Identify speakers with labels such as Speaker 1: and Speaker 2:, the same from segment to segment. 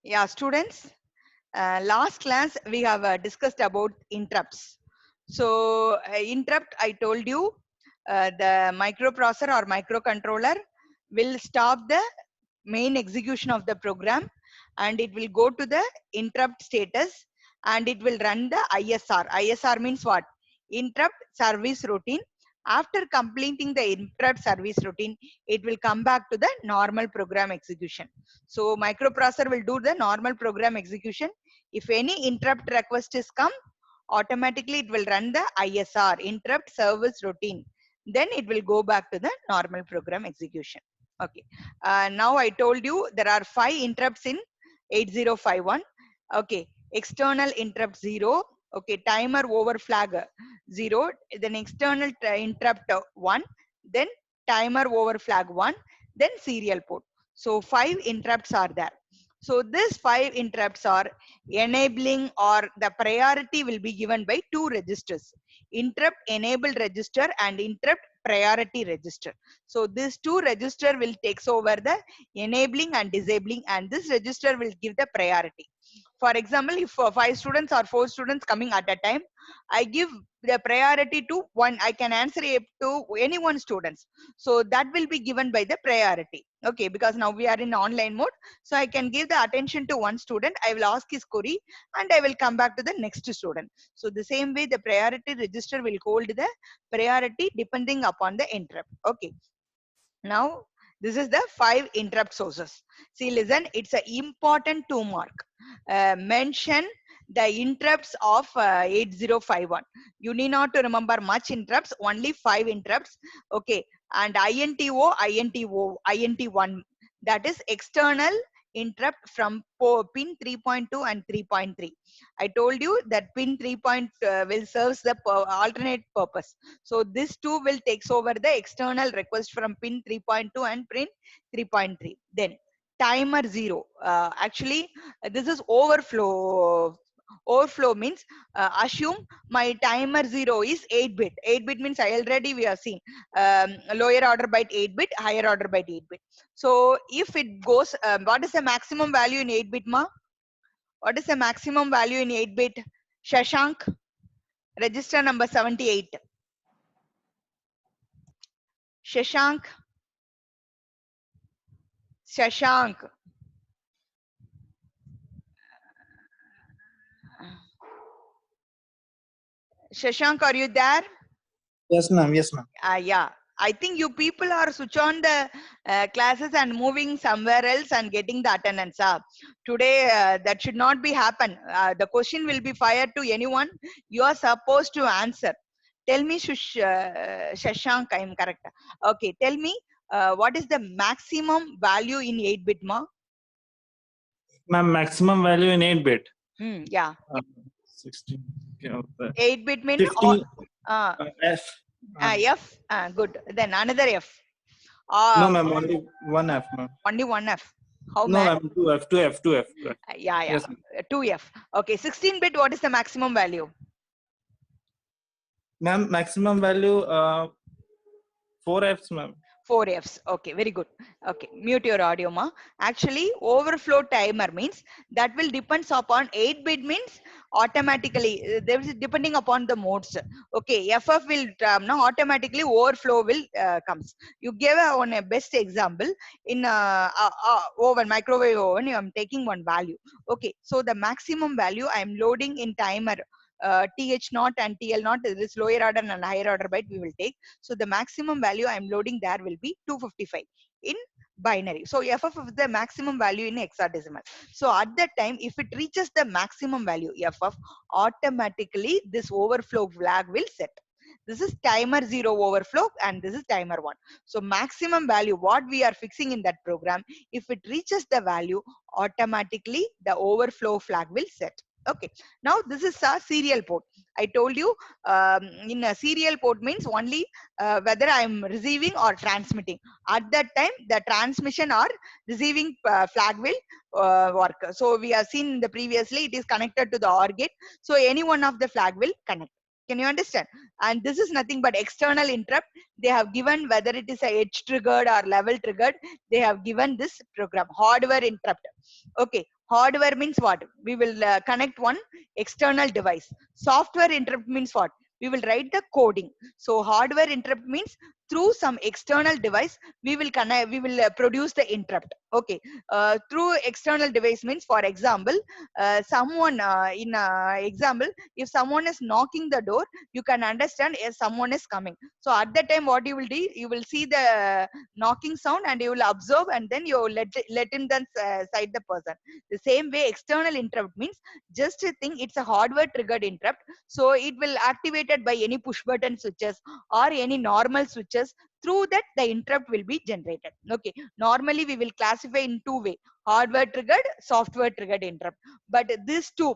Speaker 1: Yeah, students, last class we have discussed about interrupts. So, interrupt, I told you, the microprocessor or microcontroller will stop the main execution of the program and it will go to the interrupt status and it will run the ISR. ISR means what? Interrupt service routine. After completing the interrupt service routine, it will come back to the normal program execution. So microprocessor will do the normal program execution. If any interrupt request is come, automatically it will run the ISR, interrupt service routine. Then it will go back to the normal program execution. Okay. Now I told you there are 5 interrupts in 8051. Okay. External interrupt 0. Okay. Timer over flag 0. Then external interrupt 1. Then timer over flag 1. Then serial port. So 5 interrupts are there. So these 5 interrupts are enabling, or the priority will be given by 2 registers: interrupt enabled register and interrupt priority register. So this 2 register will takes over the enabling and disabling, and this register will give the priority. For example, if 5 students or 4 students coming at a time, I give the priority to one. I can answer up to any one students. So that will be given by the priority. Okay, because now we are in online mode. So I can give the attention to one student. I will ask his query and I will come back to the next student. So the same way the priority register will hold the priority depending upon the interrupt. Okay. Now, this is the 5 interrupt sources. See, listen, it's an important 2 mark. Mention the interrupts of 8051. You need not to remember much interrupts, only 5 interrupts. Okay, and INT1, that is external interrupt from pin 3.2 and 3.3. I told you that pin 3. Will serves the alternate purpose. So this too will takes over the external request from pin 3.2 and pin 3.3. Then timer 0. Actually, this is overflow. Overflow means assume my timer 0 is 8-bit. 8-bit means I already we have seen lower order byte 8-bit, higher order byte 8-bit. So if it goes, what is the maximum value in 8-bit ma? What is the maximum value in 8-bit? Shashank, register number 78. Shashank, Shashank, Shashank, are you there?
Speaker 2: Yes, ma'am. Yes, ma'am.
Speaker 1: Yeah. I think you people are switch on the classes and moving somewhere else and getting the attendance. Today, that should not be happen. The question will be fired to anyone. You are supposed to answer. Tell me, Shashank, I am correct. Okay, tell me, what is the maximum value in 8-bit ma?
Speaker 2: Ma'am, maximum value in 8-bit.
Speaker 1: Yeah.
Speaker 2: 16.
Speaker 1: 8-bit mean
Speaker 2: 15. F.
Speaker 1: F. Good. Then another F.
Speaker 2: No, ma'am. Only one F, ma'am.
Speaker 1: Only one F. How
Speaker 2: No,
Speaker 1: many?
Speaker 2: ma'am. Two F. Two F. Two F.
Speaker 1: Yeah.
Speaker 2: Yes.
Speaker 1: 2F. Okay. 16-bit. What is the maximum value?
Speaker 2: Ma'am, maximum value 4 Fs, ma'am.
Speaker 1: 4 Fs. Okay, very good. Okay, mute your audio, ma. Actually, overflow timer means that will depends upon 8-bit means automatically there is depending upon the modes. Okay, FF will now automatically overflow will comes. You gave one a best example in oven, microwave oven. I am taking one value. Okay, so the maximum value I am loading in timer. TH naught and TL naught, this lower order and higher order byte we will take. So the maximum value I am loading there will be 255 in binary. So FF is the maximum value in hexadecimal. So at that time, if it reaches the maximum value FF, automatically this overflow flag will set. This is timer 0 overflow and this is timer 1. So maximum value what we are fixing in that program, if it reaches the value, automatically the overflow flag will set. Okay, now this is a serial port. I told you in a serial port means only whether I am receiving or transmitting. At that time, the transmission or receiving flag will work. So we have seen the previously it is connected to the OR gate. So any one of the flag will connect. Can you understand? And this is nothing but external interrupt. They have given whether it is a edge triggered or level triggered. They have given this program hardware interrupt. Okay, Hardware means what? We will connect one external device. Software interrupt means what? We will write the coding. So hardware interrupt means through some external device we will connect, we will produce the interrupt. Okay. Through external device means, for example, someone in example, if someone is knocking the door, you can understand if someone is coming. So at that time what you will do, you will see the knocking sound and you will observe, and then you let in the side the person. The same way external interrupt means, just a thing, it's a hardware triggered interrupt. So it will activated by any push button switches or any normal switches. Through that the interrupt will be generated. Okay. Normally we will classify in two way: hardware triggered, software triggered interrupt. But these two,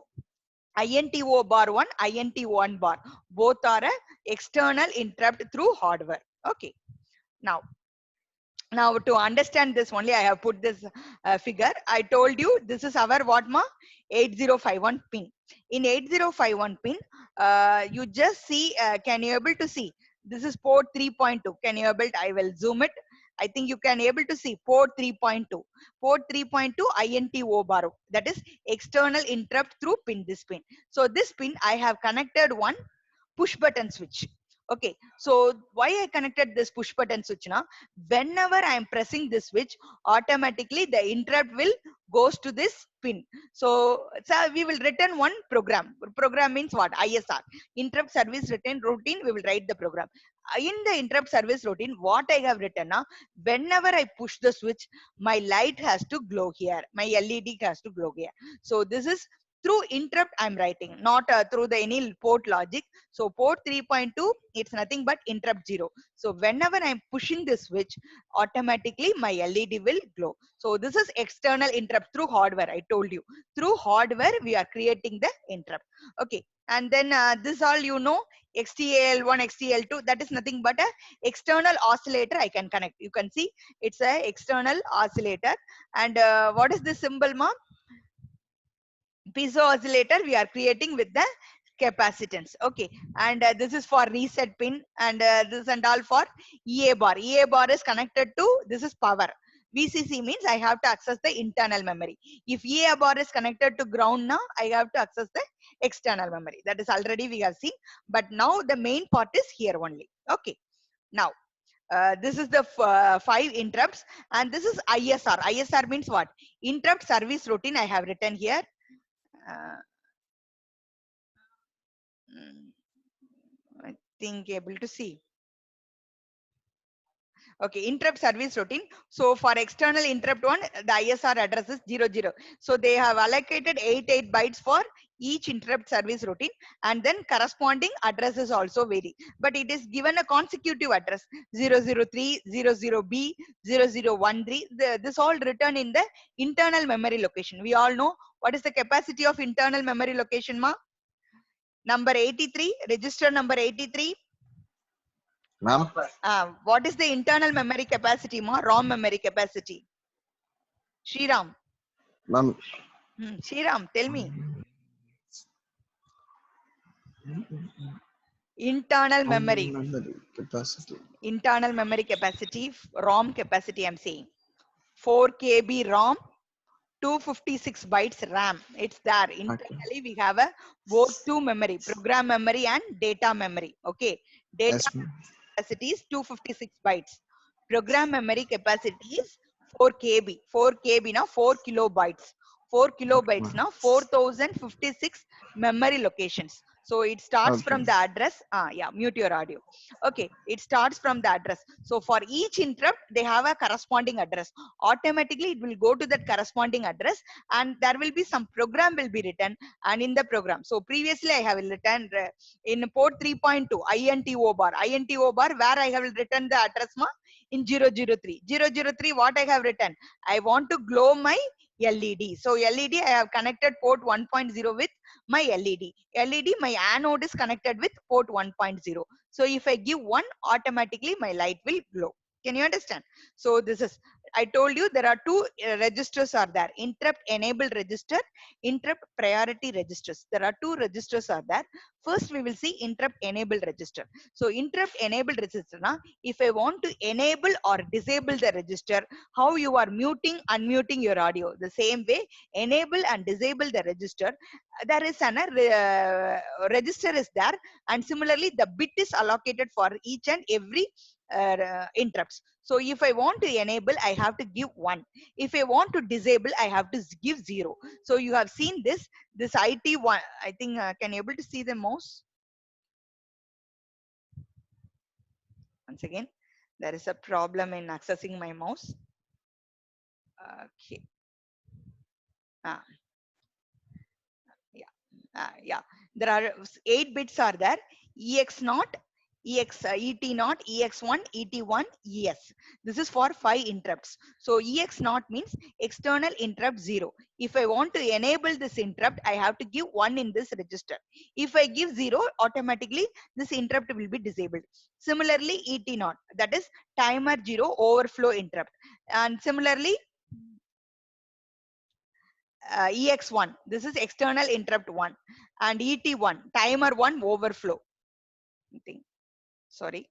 Speaker 1: INTO bar 1, INTO 1 bar, both are a external interrupt through hardware. Okay. Now, to understand this only, I have put this figure. I told you this is our what ma 8051 pin. In 8051 pin, you just see, can you able to see, this is port 3.2. Can you able to, I will zoom it. I think you can able to see port 3.2. Port 3.2 INTO bar, that is external interrupt through pin, this pin. So this pin I have connected one push button switch. Okay. So why I connected this push button switch now? Whenever I am pressing this switch, automatically the interrupt will goes to this pin. So we will return one program. Program means what? ISR, interrupt service return routine. We will write the program. In the interrupt service routine, what I have written now, whenever I push the switch, my light has to glow here, my LED has to glow here. So this is through interrupt I'm writing, not through the any port logic. So port 3.2, it's nothing but interrupt 0. So whenever I'm pushing this switch, automatically my LED will glow. So this is external interrupt through hardware. I told you, through hardware we are creating the interrupt. Okay. And then this all you know, XTAL1, XTAL2, that is nothing but a external oscillator I can connect. You can see it's a external oscillator. And what is this symbol, ma? Piezo oscillator we are creating with the capacitance. Okay. And this is for reset pin, and this and all for EA bar. EA bar is connected to, this is power. VCC means I have to access the internal memory. If EA bar is connected to ground, now I have to access the external memory. That is already we have seen, but now the main part is here only. Okay. Now this is the 5 interrupts, and this is ISR. ISR means what? Interrupt service routine I have written here. uh, I think able to see. Okay, interrupt service routine. So for external interrupt one, the ISR address is 00. So they have allocated 88 bytes for each interrupt service routine, and then corresponding addresses also vary. But it is given a consecutive address 003, 00B, 0013. This all written in the internal memory location. We all know what is the capacity of internal memory location, ma? Number 83, register number 83.
Speaker 3: Ma'am,
Speaker 1: What is the internal memory capacity, ma? ROM memory capacity. Shriram.
Speaker 3: ma'am,
Speaker 1: Shriram, tell me. Internal memory.
Speaker 3: capacity.
Speaker 1: Internal memory capacity, ROM capacity, I'm saying. 4 KB ROM, 256 bytes RAM. It's there. Internally, we have a both two memory, program memory and data memory. Okay. Data
Speaker 3: Yes, ma'am.
Speaker 1: capacity is 256 bytes. Program memory capacity is 4 KB. 4 KB now 4 kilobytes. 4 kilobytes now 4056 memory locations. So it starts from the address. Yeah, mute your audio. Okay, it starts from the address. So for each interrupt, they have a corresponding address. Automatically, it will go to that corresponding address, and there will be some program will be written. And in the program, so previously I have written in port 3.2 INTO bar. INTO bar where I have written the address ma in 003. 003 what I have written? I want to glow my LED. So LED I have connected port 1.0 with my LED. LED my anode is connected with port 1.0. So if I give 1, automatically my light will glow. Can you understand? So this is I told you there are two registers are there: interrupt enable register, interrupt priority registers. There are two registers are there. First we will see interrupt enable register. So interrupt enable register na, if I want to enable or disable the register, how you are muting unmuting your audio, the same way enable and disable the register, there is an register is there, and similarly the bit is allocated for each and every interrupts. So if I want to enable, I have to give 1. If I want to disable, I have to give 0. So you have seen this IT1. I think can you able to see the mouse? Once again, there is a problem in accessing my mouse. Okay. Ah, yeah. Yeah. There are 8 bits are there. EX0, ET0, EX1, ET1, ES. This is for 5 interrupts. So EX0 means external interrupt 0. If I want to enable this interrupt, I have to give 1 in this register. If I give 0, automatically this interrupt will be disabled. Similarly, ET0, that is timer 0 overflow interrupt. And similarly, EX1, this is external interrupt 1. And ET1, timer 1 overflow. Thing. Sorry.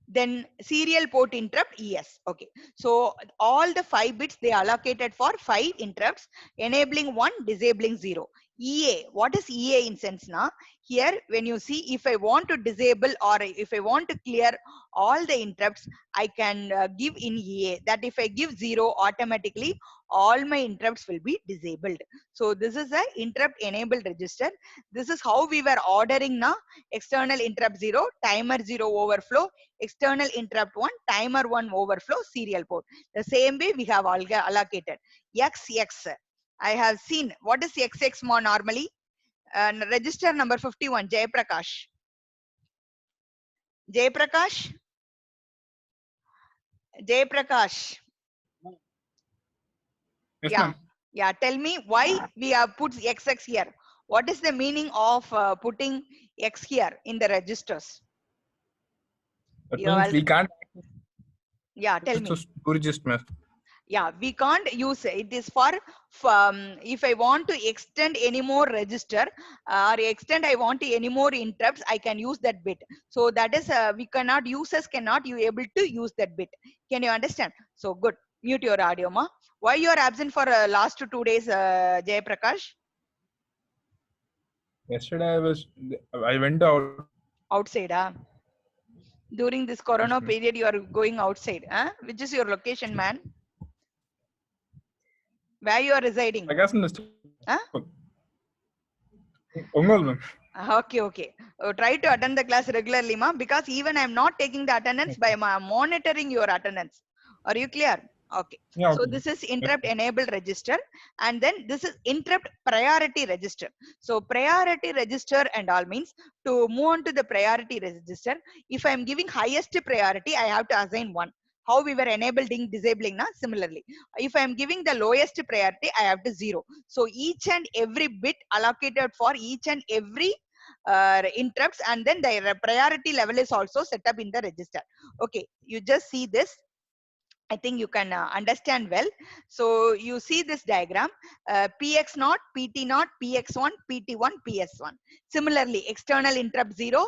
Speaker 1: Then serial port interrupt ES. Okay, so all the 5 bits they allocated for 5 interrupts, enabling 1, disabling 0. EA, what is EA in sense now? Here when you see, if I want to disable or if I want to clear all the interrupts, I can give in EA, that if I give 0, automatically all my interrupts will be disabled. So this is a interrupt enable register. This is how we were ordering now: external interrupt 0, timer 0 overflow, external interrupt 1, timer 1 overflow, serial port. The same way we have allocated. XX, I have seen. What is XX more normally? Register number 51, Jayaprakash. Jayaprakash? Jayaprakash.
Speaker 2: Yes,
Speaker 1: Yeah.
Speaker 2: ma'am.
Speaker 1: Yeah, tell me why we have put XX here. What is the meaning of putting X here in the registers?
Speaker 2: That
Speaker 1: You
Speaker 2: means
Speaker 1: all,
Speaker 2: we can't
Speaker 1: yeah, tell
Speaker 2: access
Speaker 1: me.
Speaker 2: to storage, ma'am.
Speaker 1: Yeah, we can't use it. It is for if I want to extend any more register or extend, I want any more interrupts, I can use that bit. So that is we cannot, users cannot you able to use that bit. Can you understand? So good. Mute your audio, ma. Why you are absent for last 2 days, Jay Prakash?
Speaker 2: Yesterday I went out.
Speaker 1: Outside, during this corona
Speaker 2: ma'am.
Speaker 1: period, you are going outside, which is your location, man? Where you are residing? Huh?
Speaker 2: Ongol, ma'am.
Speaker 1: Okay, okay. Try to attend the class regularly, ma, because even I'm not taking the attendance by monitoring your attendance. Are you clear? Okay.
Speaker 2: Yeah,
Speaker 1: So
Speaker 2: okay.
Speaker 1: this is interrupt enable register, and then this is interrupt priority register. So priority register and all means, to move on to the priority register, if I'm giving highest priority, I have to assign 1. How we were enabling disabling na, similarly. If I'm giving the lowest priority, I have to 0. So each and every bit allocated for each and every interrupts, and then the priority level is also set up in the register. Okay, you just see this. I think you can understand well. So you see this diagram: PX0, PT0, PX1, PT1, PS1. Similarly, external interrupt 0,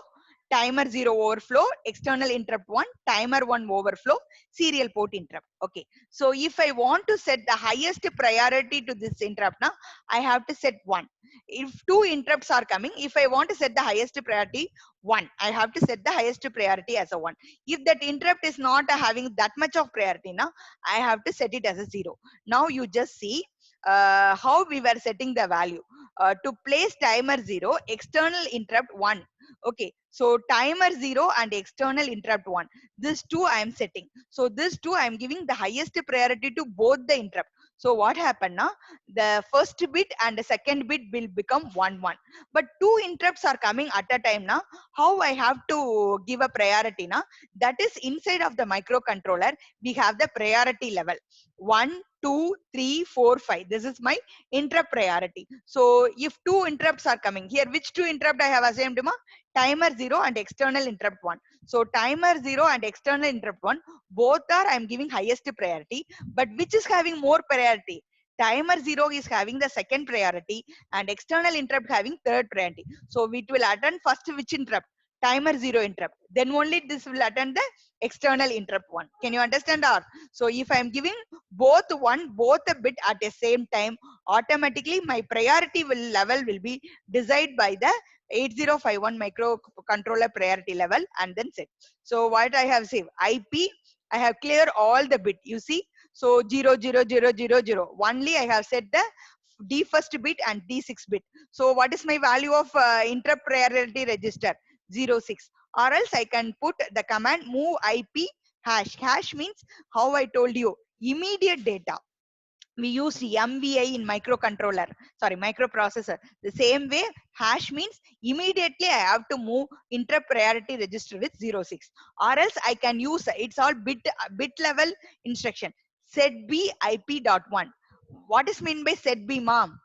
Speaker 1: timer 0 overflow, external interrupt 1, timer 1 overflow, serial port interrupt. Okay, so if I want to set the highest priority to this interrupt now, I have to set 1. If 2 interrupts are coming, if I want to set the highest priority 1, I have to set the highest priority as a 1. If that interrupt is not having that much of priority now, I have to set it as a 0. Now you just see how we were setting the value. To place timer 0, external interrupt 1. Okay, so timer 0 and external interrupt 1, this 2 I am setting. So this 2 I am giving the highest priority to both the interrupt. So what happened now? The first bit and the second bit will become 1 1. But 2 interrupts are coming at a time now. How I have to give a priority now? That is inside of the microcontroller, we have the priority level 1, 2, 3, 4, 5. This is my interrupt priority. So if two interrupts are coming here, which two interrupt I have assigned? Timer 0 and external interrupt 1. So timer 0 and external interrupt 1, both are I'm giving highest priority. But which is having more priority? Timer 0 is having the second priority and external interrupt having third priority. So it will attend first which interrupt? Timer 0 interrupt. Then only this will attend the external interrupt 1. Can you understand? Or so if I am giving both a bit at the same time, automatically my priority level will be decided by the 8051 microcontroller priority level and then set. So what I have saved? IP, I have cleared all the bit. You see? So 0, 0, 0, 0, 0. Only I have set the D first bit and D6 bit. So what is my value of interrupt priority register? 06. Or else I can put the command move IP hash. Hash means how I told you, immediate data. We use MVI in microprocessor. The same way, hash means immediately I have to move interrupt priority register with 06. Or else I can use, it's all bit level instruction. Set B IP.1. What is mean by set B, ma'am?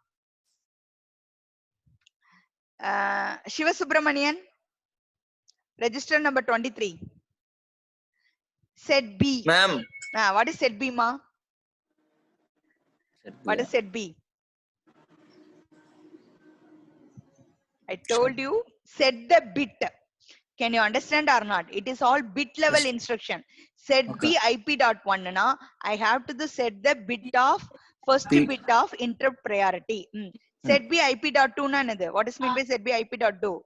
Speaker 1: Shiva Subramanian, register number 23. Set B.
Speaker 4: Ma'am.
Speaker 1: What is set B, ma? What is set B? I told you set the bit. Can you understand or not? It is all bit level instruction. Set B IP.1 na, I have to set the bit of first bit of interrupt priority. Set B IP.2 na another. What is mean by set B IP.2?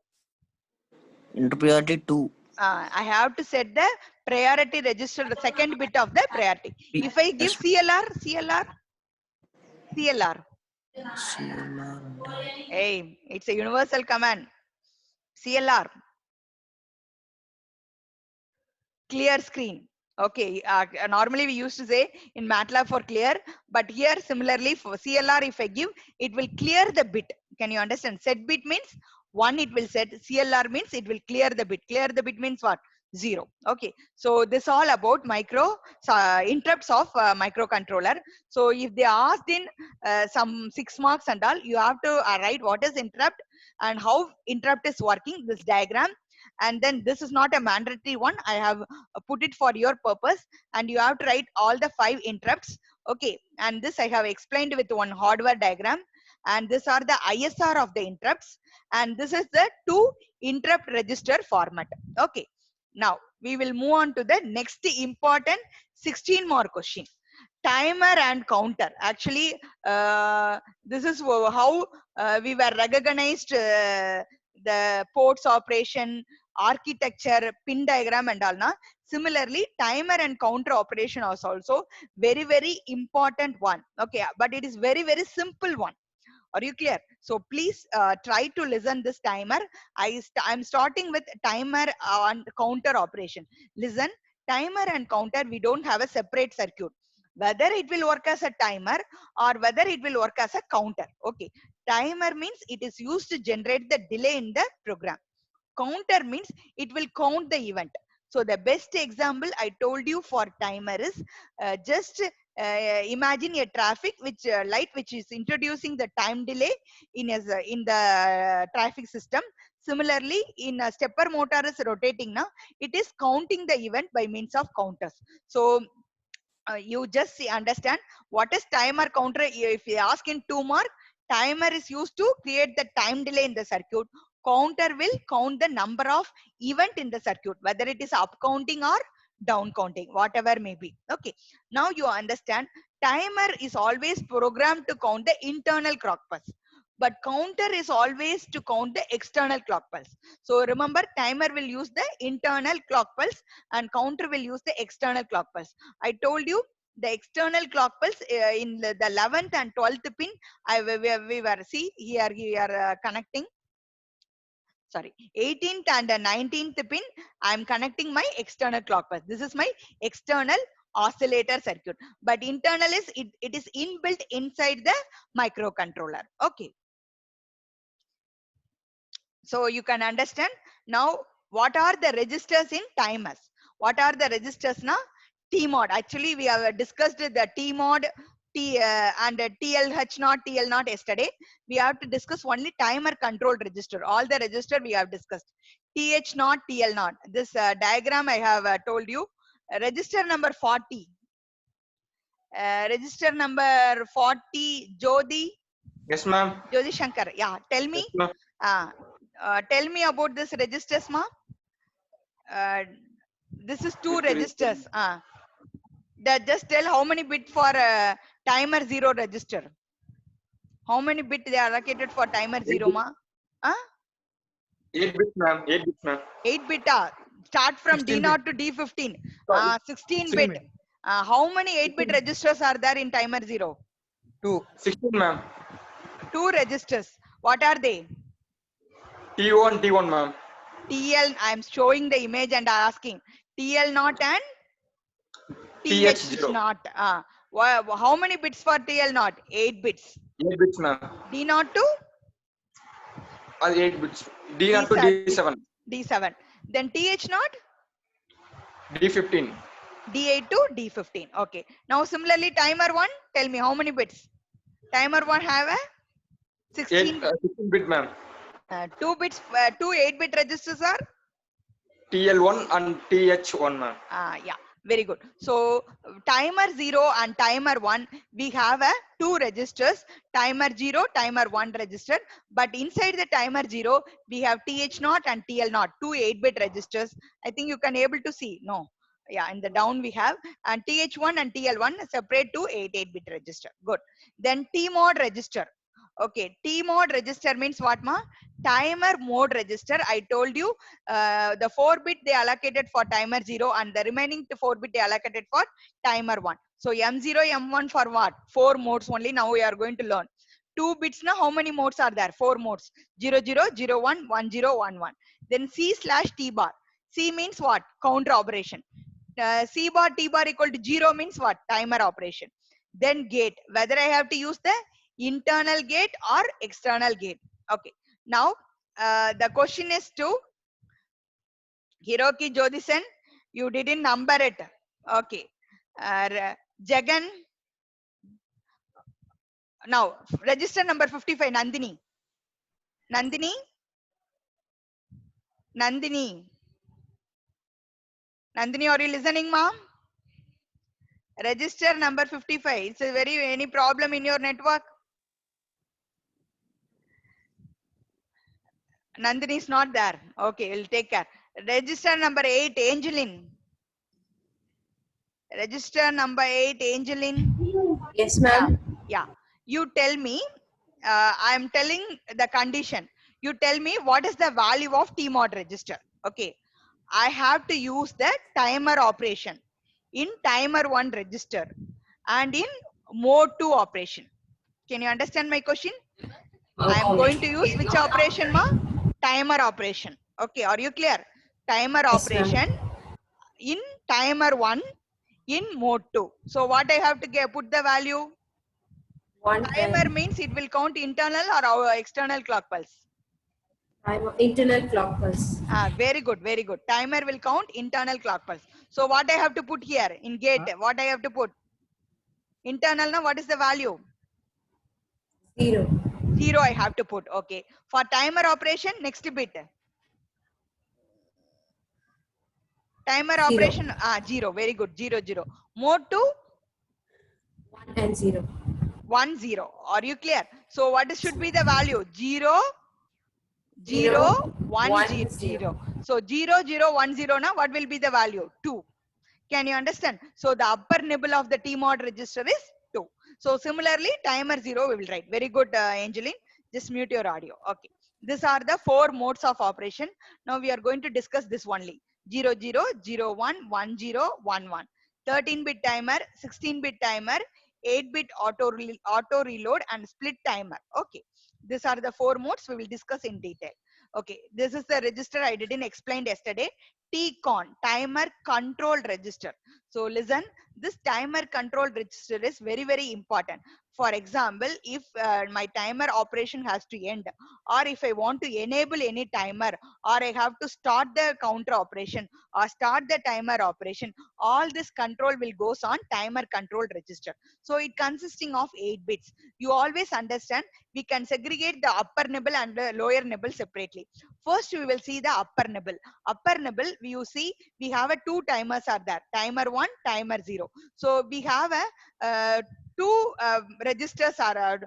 Speaker 4: Interrupt priority 2.
Speaker 1: I have to set the priority register, the second bit of the priority. If I give CLR. Hey, it's a universal command. CLR. Clear screen. Okay. Normally we used to say in MATLAB for clear, but here similarly for CLR, if I give, it will clear the bit. Can you understand? Set bit means 1, it will set. CLR means it will clear the bit. Clear the bit means what? 0. Okay. So this all about interrupts of microcontroller. So if they asked in some 6 marks and all, you have to write what is interrupt and how interrupt is working, this diagram. And then this is not a mandatory one. I have put it for your purpose, and you have to write all the 5 interrupts. Okay. And this I have explained with one hardware diagram. And these are the ISR of the interrupts. And this is the 2 interrupt register format. Okay. Now we will move on to the next important 16 more question. Timer and counter. Actually, this is how we were recognized the ports operation, architecture, pin diagram and all. Similarly, timer and counter operation is also very, very important one. Okay, but it is very, very simple one. Are you clear? So please try to listen this timer. I'm starting with timer and counter operation. Listen, timer and counter, we don't have a separate circuit. Whether it will work as a timer or whether it will work as a counter. Okay. Timer means it is used to generate the delay in the program. Counter means it will count the event. So the best example I told you for timer is just imagine a traffic light which is introducing the time delay in the traffic system. Similarly, in a stepper motor is rotating now, it is counting the event by means of counters. So you just understand what is timer counter. If you ask in 2 mark, timer is used to create the time delay in the circuit. Counter will count the number of event in the circuit, whether it is up counting or down counting, whatever may be. Okay. Now you understand timer is always programmed to count the internal clock pulse, but counter is always to count the external clock pulse. So remember, timer will use the internal clock pulse and counter will use the external clock pulse. I told you the external clock pulse in the 11th and 12th pin, we were see here we are connecting. Sorry, 18th and 19th pin, I am connecting my external clock pulse. This is my external oscillator circuit, but internal is it is inbuilt inside the microcontroller. Okay. So you can understand now what are the registers in timers. What are the registers now? T mod. Actually, we have discussed the T mod, TLH not, TL not yesterday. We have to discuss only timer control register. All the register we have discussed. TH not, TL not. This diagram I have told you. Register number 40. Register number 40,
Speaker 5: Yes, ma'am.
Speaker 1: Jyoti Shankar. Yeah, tell me.
Speaker 5: Yes, ma'am.
Speaker 1: Tell me about this registers, ma. This is two registers. Just tell how many bit for timer 0 register. How many bit they are allocated for timer 0, ma?
Speaker 5: 8 bits, ma'am. 8 bits, ma'am.
Speaker 1: 8 bit. Start from
Speaker 2: 16
Speaker 1: D0 to D15.
Speaker 5: Sorry.
Speaker 1: 16
Speaker 2: 16
Speaker 1: bit. How many 8 bit registers are there in timer 0?
Speaker 5: 16, ma'am.
Speaker 1: 2 registers. What are they?
Speaker 5: T1, T1, ma'am.
Speaker 1: TL, I am showing the image and asking. TL not and TH
Speaker 5: TH0.
Speaker 1: not. How many bits for TL not? 8 bits.
Speaker 5: 8 bits, ma'am.
Speaker 1: D0 to
Speaker 5: 8 bits. D0 to D7.
Speaker 1: D7. Then TH not?
Speaker 5: D15.
Speaker 1: D8 to D15. Okay. Now similarly, timer 1, tell me how many bits? Timer 1 have a 16,
Speaker 5: 16 bit, ma'am.
Speaker 1: 2 bits, 2 8-bit registers are?
Speaker 5: TL1 and TH1, ma'am.
Speaker 1: Yeah, very good. So timer 0 and timer 1, we have a 2 registers, timer 0, timer 1 register. But inside the timer 0, we have TH0 and TL0, 2 8-bit registers. I think you can able to see. No. Yeah, in the down we have, and TH1 and TL1 separate to 8-bit register. Good. Then T mod register. Okay, T mod register means what, ma? Timer mode register. I told you the 4 bit they allocated for timer 0 and the remaining 4 bit they allocated for timer 1. So M0, M1 for what? 4 modes only. Now we are going to learn. 2 bits now, how many modes are there? 4 modes. 0, 0, 0, 1, 1, 0, 1, 1. Then C/T bar. C means what? Counter operation. C bar T bar equal to 0 means what? Timer operation. Then gate. Whether I have to use the internal gate or external gate. Okay. Now the question is to Hiroki Jodisen. You didn't number it. Okay. Jagan. Now register number 55. Nandini. Nandini. Nandini. Nandini, are you listening, ma'am? Register number 55. It's a any problem in your network? Nandini is not there. Okay, we'll take care. Register number 8, Angeline. Register number 8, Angeline.
Speaker 6: Yes, ma'am.
Speaker 1: Yeah. You tell me. I'm telling the condition. You tell me what is the value of T mod register. Okay. I have to use the timer operation in timer 1 register and in mode 2 operation. Can you understand my question? I am going to use which operation, ma? Timer operation. Okay, are you clear? Timer operation in timer 1 in mode 2. So what I have to put the value? Timer means it will count internal or our external clock pulse.
Speaker 6: Internal clock pulse.
Speaker 1: Very good, very good. Timer will count internal clock pulse. So what I have to put here in gate? What I have to put? Internal now, what is the value?
Speaker 6: 0.
Speaker 1: 0 I have to put. Okay. For timer operation, next bit. Timer
Speaker 6: 0.
Speaker 1: operation, 0. Very good. 0, 0. Mode 2?
Speaker 6: 1 and 0.
Speaker 1: 1, 0. Are you clear? So what should be the value? 0, 0, 1, 0, 0. So 0, 0, 1, 0 now, what will be the value? 2. Can you understand? So the upper nibble of the T mod register is 2. So similarly, timer 0 we will write. Very good, Angeline. Just mute your audio. Okay. These are the 4 modes of operation. Now we are going to discuss this only. 0, 0, 0, 1, 1, 0, 1, 1. 13-bit timer, 16-bit timer, 8-bit auto reload and split timer. Okay. These are the 4 modes we will discuss in detail. Okay. This is the register I didn't explain yesterday. TCON, timer control register. So listen, this timer control register is very, very important. For example, if my timer operation has to end, or if I want to enable any timer, or I have to start the counter operation or start the timer operation, all this control will goes on timer control register. So it consisting of 8 bits. You always understand we can segregate the upper nibble and the lower nibble separately. First we will see the upper nibble. Upper nibble, you see we have a two timers are there, timer 1, timer 0. So we have a two registers are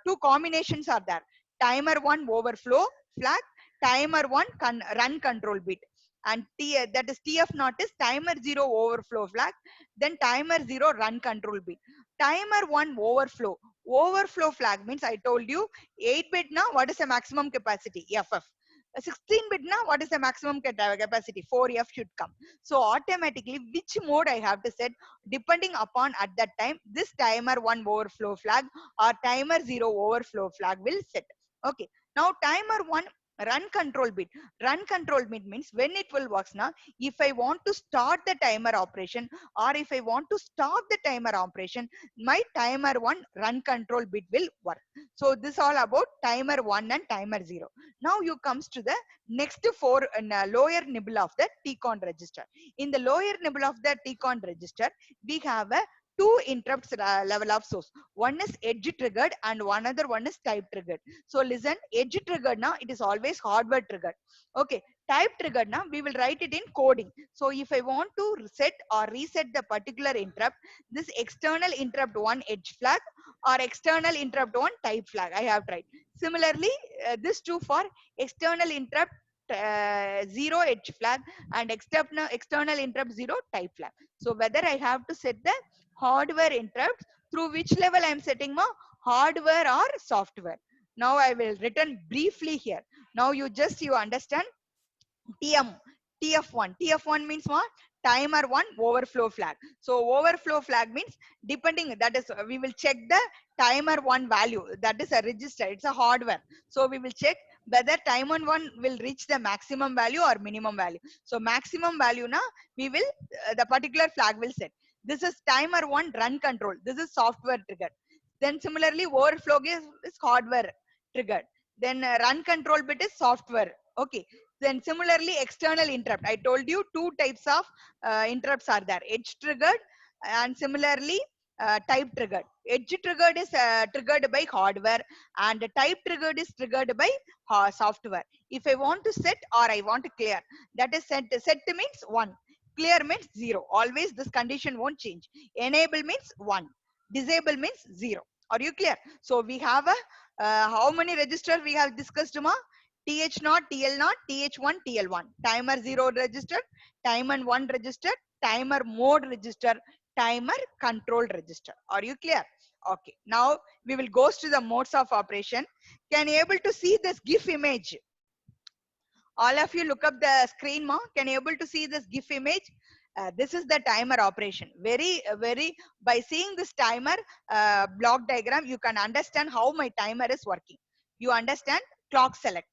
Speaker 1: two combinations are there, timer 1 overflow flag, timer 1 run control bit, and that is TF naught is timer 0 overflow flag, then timer 0 run control bit. Timer 1 overflow flag means I told you 8 bit now what is the maximum capacity, FF. 16 bit now what is the maximum capacity, 4F should come. So automatically which mode I have to set depending upon at that time this timer 1 overflow flag or timer 0 overflow flag will set. Okay, now timer 1 run control bit means when it will works now, if I want to start the timer operation or if I want to stop the timer operation, my timer 1 run control bit will work. So this all about timer 1 and timer 0. Now you comes to the next four lower nibble of the TCON register. In the lower nibble of the TCON register, we have a two interrupts level of source. One is edge triggered and one other one is type triggered. So listen, edge triggered now it is always hardware triggered. Okay, type triggered now we will write it in coding. So if I want to set or reset the particular interrupt, this external interrupt 1 edge flag or external interrupt 1 type flag I have tried. Similarly, this two for external interrupt 0 edge flag and external interrupt 0 type flag. So whether I have to set the hardware interrupts through which level I am setting my hardware or software. Now I will return briefly here. Now you understand TF1. TF1 means what? Timer 1 overflow flag. So overflow flag means depending, that is we will check the timer 1 value, that is a register, it's a hardware. So we will check whether timer 1 will reach the maximum value or minimum value. So maximum value na we will the particular flag will set. This is timer 1 run control. This is software triggered. Then similarly overflow is hardware triggered. Then run control bit is software. Okay. Then similarly external interrupt. I told you two types of interrupts are there. Edge triggered and similarly type triggered. Edge triggered is triggered by hardware and type triggered is triggered by software. If I want to set or I want to clear, that is set means 1. Clear means 0. Always this condition won't change. Enable means 1. Disable means 0. Are you clear? So we have a how many registers we have discussed, ma? TH0, TL0, TH1, TL1. Timer 0 register, timer 1 register, timer mode register, timer control register. Are you clear? Okay. Now we will go to the modes of operation. Can you able to see this GIF image? All of you look up the screen, ma. Can you able to see this GIF image? This is the timer operation. Very by seeing this timer block diagram, you can understand how my timer is working. You understand? Clock select.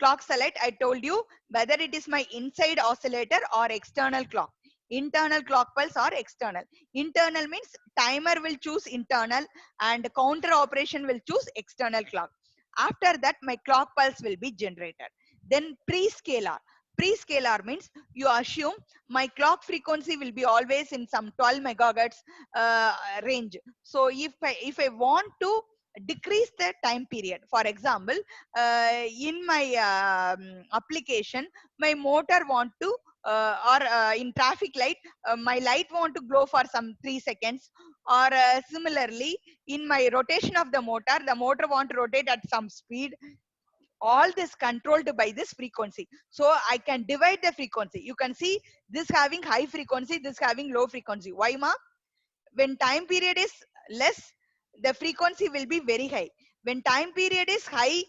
Speaker 1: Clock select, I told you whether it is my inside oscillator or external clock. Internal clock pulse or external. Internal means timer will choose internal and counter operation will choose external clock. After that, my clock pulse will be generated. Then pre-scalar. Pre-scalar means you assume my clock frequency will be always in some 12 megahertz range. So if I want to decrease the time period, for example, in my application, my motor want to or in traffic light, my light want to glow for some 3 seconds, or similarly in my rotation of the motor want to rotate at some speed. All this controlled by this frequency. So I can divide the frequency. You can see this having high frequency, this having low frequency. Why, ma? When time period is less, the frequency will be very high. When time period is high,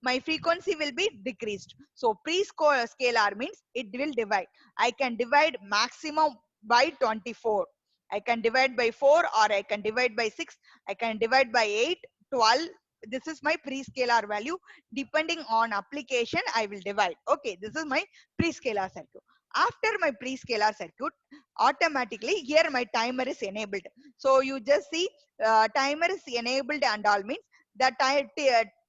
Speaker 1: my frequency will be decreased. So pre-scalar means it will divide. I can divide maximum by 24. I can divide by 4 or I can divide by 6. I can divide by 8, 12. This is my pre-scalar value. Depending on application, I will divide. Okay, this is my pre-scalar circuit. After my pre-scalar circuit, automatically here my timer is enabled. So you just see timer is enabled and all means the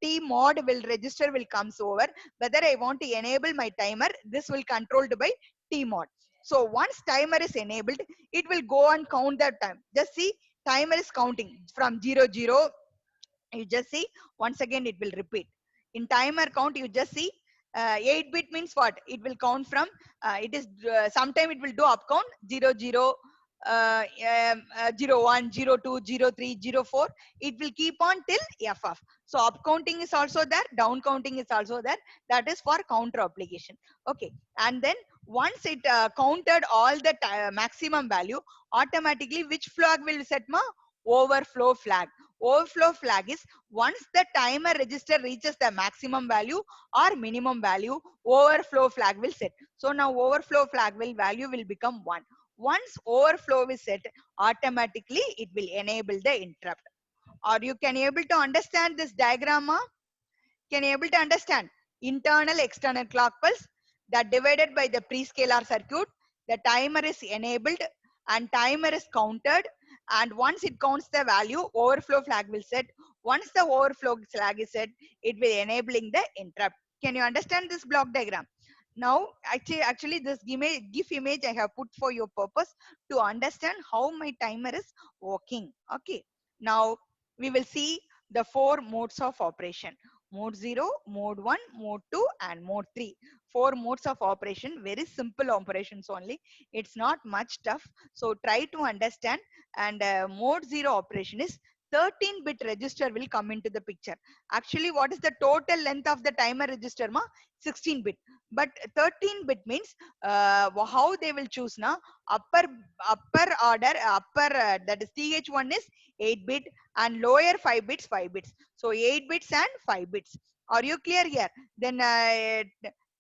Speaker 1: T mod will register will comes over. Whether I want to enable my timer, this will controlled by T mod. So once timer is enabled, it will go and count that time. Just see, timer is counting from 00. You just see, once again it will repeat. In timer count, you just see 8-bit means what? It will count from, it is, sometime it will do up count 00, 01, 02, 03, 04. It will keep on till FF. So up counting is also there, down counting is also there. That is for counter application. Okay. And then once it counted all the maximum value, automatically which flag will set ma? Overflow flag. Overflow flag is once the timer register reaches the maximum value or minimum value, overflow flag will set. So now overflow flag value will become 1. Once overflow is set, automatically it will enable the interrupt. Or you can able to understand this diagram? Can you able to understand? Internal external clock pulse that divided by the pre-scalar circuit, the timer is enabled and timer is counted, and once it counts the value, overflow flag will set. Once the overflow flag is set, it will enabling the interrupt. Can you understand this block diagram? Now actually this GIF image I have put for your purpose to understand how my timer is working. Okay, now we will see the 4 modes of operation: mode 0, mode 1, mode 2 and mode 3. 4 modes of operation, very simple operations only. It's not much tough. So try to understand. And mode 0 operation is 13-bit register will come into the picture. Actually, what is the total length of the timer register? 16-bit. But 13-bit means how they will choose now. Upper order, that is TH1 is 8-bit and lower 5 bits 5 bits. So 8 bits and 5 bits. Are you clear here? Then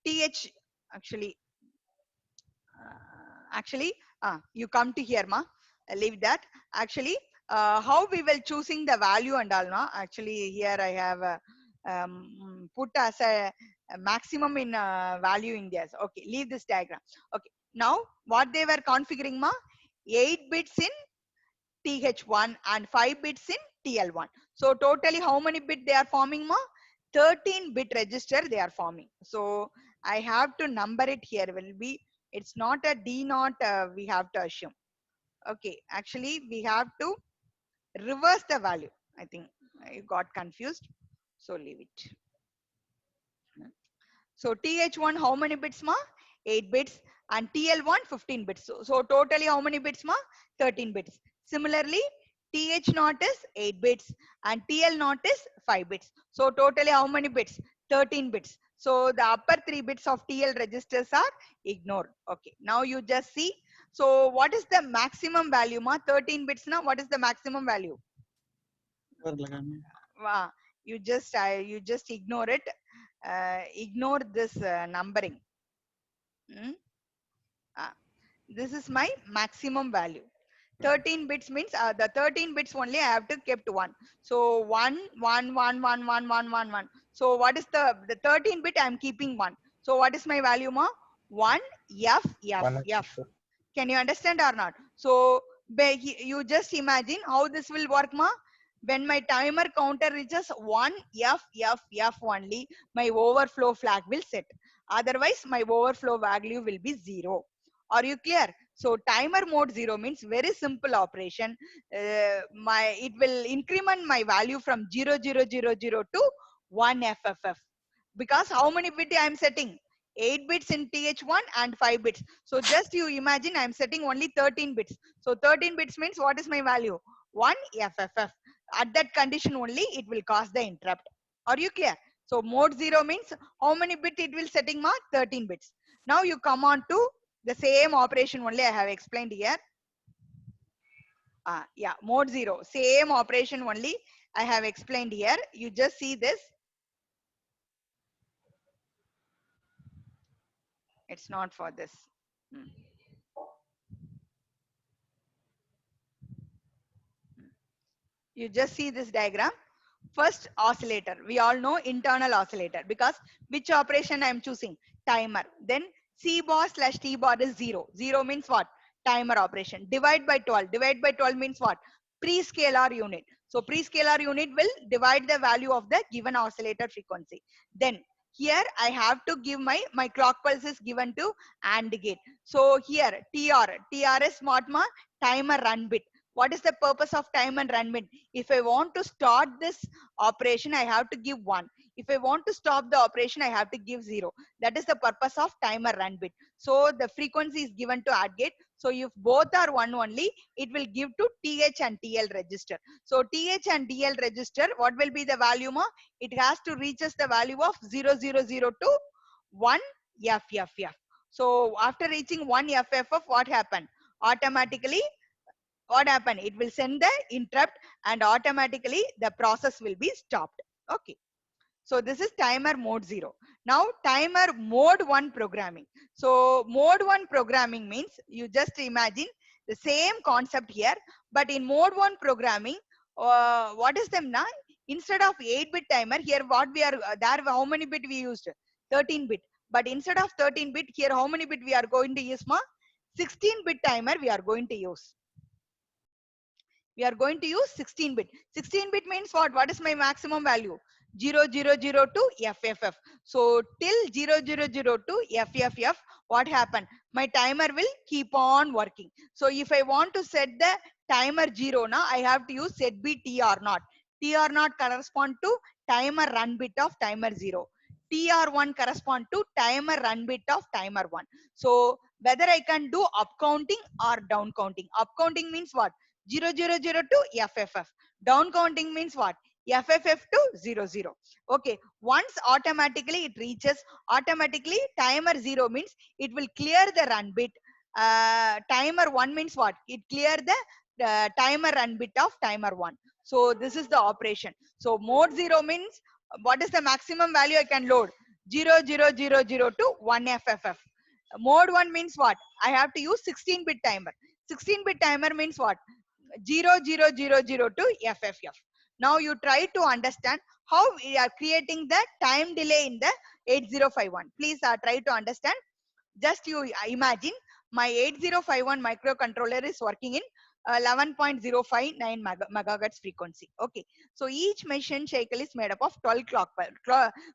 Speaker 1: TH actually you come to here leave that. Actually how we will choosing the value and all now. Actually here I have put as a maximum in value in this. Okay, leave this diagram. Okay, now what they were configuring 8 bits in TH1 and 5 bits in TL1. So totally how many bit they are forming 13-bit register they are forming. So I have to number it here. Will be, it's not a D not we have to assume. Okay, actually we have to reverse the value. I think I got confused. So leave it. So TH1 how many bits 8 bits and TL1 15 bits. So totally how many bits 13 bits. Similarly TH0 is 8 bits and TL0 is 5 bits. So totally how many bits? 13 bits. So the upper 3 bits of TL registers are ignored. Okay, now you just see. So what is the maximum value 13 bits now? What is the maximum value? You just ignore it. Ignore this numbering. This is my maximum value. 13 bits means the 13 bits only I have to kept 1. So 1 1 1 1 1 1 1 1. So what is the 13 bit I am keeping 1. So what is my value 1 F F F. Can you understand or not? So you just imagine how this will work when my timer counter reaches 1 F F F only, my overflow flag will set. Otherwise my overflow value will be 0. Are you clear? So timer mode 0 means very simple operation. It will increment my value from 0 0 0 0 to 1 FFF. Because how many bit I am setting? 8 bits in TH1 and 5 bits. So just you imagine I am setting only 13 bits. So 13 bits means what is my value? 1 FFF. At that condition only it will cause the interrupt. Are you clear? So mode 0 means how many bit it will setting 13 bits. Now you come on to the same operation only I have explained here. Yeah, mode 0. Same operation only I have explained here. You just see this. It's not for this. You just see this diagram. First oscillator. We all know internal oscillator because which operation I am choosing? Timer. Then C bar slash T bar is 0. 0 means what? Timer operation. Divide by 12. Divide by 12 means what? Pre-scalar unit. So pre-scalar unit will divide the value of the given oscillator frequency. Then here I have to give my clock pulse is given to AND gate. So here TR is what ma? Timer run bit. What is the purpose of timer run bit? If I want to start this operation, I have to give 1. If I want to stop the operation, I have to give 0. That is the purpose of timer run bit. So the frequency is given to AND gate. So if both are 1 only, it will give to TH and TL register. So TH and TL register, what will be the value ma? It has to reach us the value of 0002 1 FFF. So after reaching 1 FFF, what happened? Automatically, what happened? It will send the interrupt and automatically the process will be stopped. Okay. So this is timer mode 0. Now timer mode 1 programming. So mode 1 programming means you just imagine the same concept here, but in mode 1 programming, what is them now? Instead of 8-bit timer, here what we are there, how many bit we used? 13-bit. But instead of 13-bit, here how many bit we are going to use ma? 16-bit timer we are going to use. We are going to use 16-bit. 16-bit means what? What is my maximum value? 0002 FFF. So till 0002 FFF, what happened? My timer will keep on working. So if I want to set the timer 0 now, I have to use set B TR0. TR0 correspond to timer run bit of timer 0. TR1 correspond to timer run bit of timer 1. So whether I can do up counting or down counting. Up counting means what? 0002 FFF. Down counting means what? FFF to 00. Okay. Once automatically it reaches, automatically timer 0 means it will clear the run bit. Timer 1 means what? It clear the timer run bit of timer 1. So this is the operation. So mode 0 means what is the maximum value I can load? 0000 to 1 FFF. Mode 1 means what? I have to use 16-bit timer. 16-bit timer means what? 0000 to FFF. Now you try to understand how we are creating the time delay in the 8051. Please try to understand. Just you imagine my 8051 microcontroller is working in 11.059 megahertz frequency. Okay. So each machine cycle is made up of 12 clock.